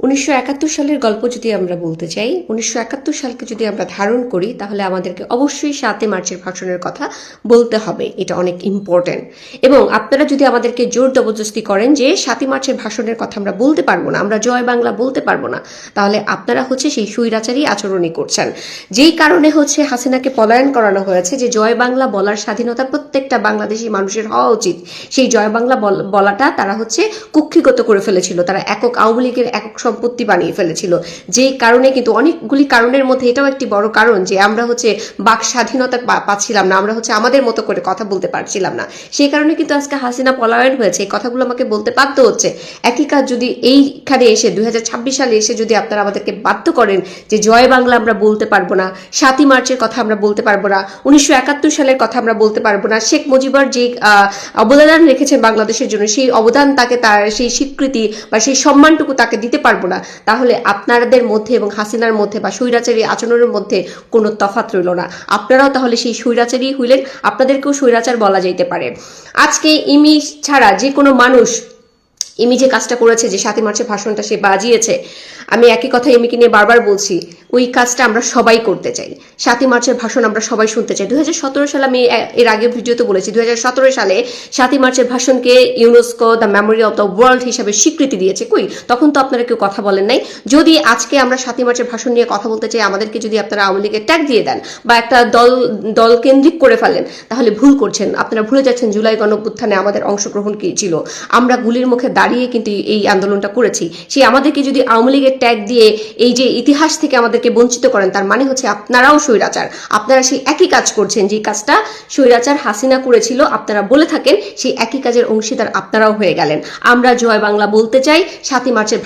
1971 সালের গল্প যদি আমরা বলতে চাই, 1971 সালকে যদি আমরা ধারণ করি তাহলে আমাদেরকে অবশ্যই 7 মার্চের ভাষণের কথা বলতে হবে। এটা অনেক ইম্পর্টেন্ট। এবং আপনারা যদি আমাদেরকে জোর জবরদস্তি করেন যে 7 মার্চের ভাষণের কথা আমরা বলতে পারবো না, আমরা জয় বাংলা বলতে পারবো না, তাহলে আপনারা সেই স্বৈরাচারী আচরণই করছেন। যেই কারণে হাসিনাকে পলায়ন করানো হয়েছে, যে জয় বাংলা বলার স্বাধীনতা প্রত্যেকটা বাংলাদেশি মানুষের হওয়া উচিত, সেই জয় বাংলা বলাটা তারা কুক্ষিগত করে ফেলেছিল। তারা একক আওয়ামী লীগের একক সম্পত্তি বানিয়ে ফেলেছিল। যেই কারণে কিন্তু অনেকগুলি কারণের মধ্যে এটাও একটি বড় কারণ যে আমরা বাক স্বাধীনতা পাচ্ছিলাম না, আমরা আমাদের মতো করে কথা বলতে পারছিলাম না। সেই কারণে কিন্তু আজকে হাসিনা পলায়ন হয়েছে। এই কথাগুলো আমাকে বলতে বাধ্য হচ্ছে। একই কাজ যদি এইখানে এসে 2026 সালে এসে যদি আপনারা আমাদেরকে বাধ্য করেন যে জয় বাংলা আমরা বলতে পারবো না, 7 মার্চের কথা আমরা বলতে পারবো না, 1971 সালের কথা আমরা বলতে পারবো না, শেখ মুজিবর যে অবদান রেখেছেন বাংলাদেশের জন্য, সেই অবদান তাকে তার সেই স্বীকৃতি বা সেই সম্মানটুকু তাকে দিতে পারবো না, তাহলে আপনাদের মধ্যে এবং হাসিনার মধ্যে বা স্বৈরাচারী আচরণের মধ্যে কোনো তফাৎ রইল না। আপনারাও তাহলে সেই স্বৈরাচারী হইলেন, আপনাদেরকেও স্বৈরাচার বলা যাইতে পারে। আজকে ইমি ছাড়া যে কোনো মানুষ, ইমি যে কাজটা করেছে, যে 7 মার্চের ভাষণটা সে বাজিয়েছে, আমি একই কথা ইমিকে নিয়ে বারবার বলছি, ওই কাজটা আমরা সবাই করতে চাই। 7 মার্চের ভাষণ আমরা সবাই শুনতে চাই। 2017 সালে আমি এর আগে ভিডিওতে বলেছি, 2017 সালে 7 মার্চের ভাষণকে UNESCO the memory of the world হিসাবে স্বীকৃতি দিয়েছে। কই, তখন তো আপনারা কেউ কথা বলেন নাই। যদি আজকে আমরা 7 মার্চের ভাষণ নিয়ে কথা বলতে চাই, আমাদেরকে যদি আপনারা আওয়ামী লীগের ট্যাগ দিয়ে দেন বা একটা দল কেন্দ্রিক করে ফেলেন, তাহলে ভুল করছেন। আপনারা ভুলে যাচ্ছেন জুলাই গণঅভ্যুত্থানে আমাদের অংশগ্রহণ কি ছিল। আমরা গুলির মুখে দাঁড়িয়ে কিন্তু এই আন্দোলনটা করেছি। সেই আমাদেরকে যদি আওয়ামী লীগের ট্যাগ দিয়ে এই যে ইতিহাস থেকে আমাদেরকে বঞ্চিত করেন, তার মানে আপনারাও স্বৈরাচার। আপনারা সেই একই কাজ করছেন, যে কাজটা স্বৈরাচার হাসিনা করেছিল। আপনারা বলে থাকেন সেই একই কাজের অংশীদার আপনারাও হয়ে গেলেন। আমরা জয় বাংলা বলতে চাই, 7 মার্চের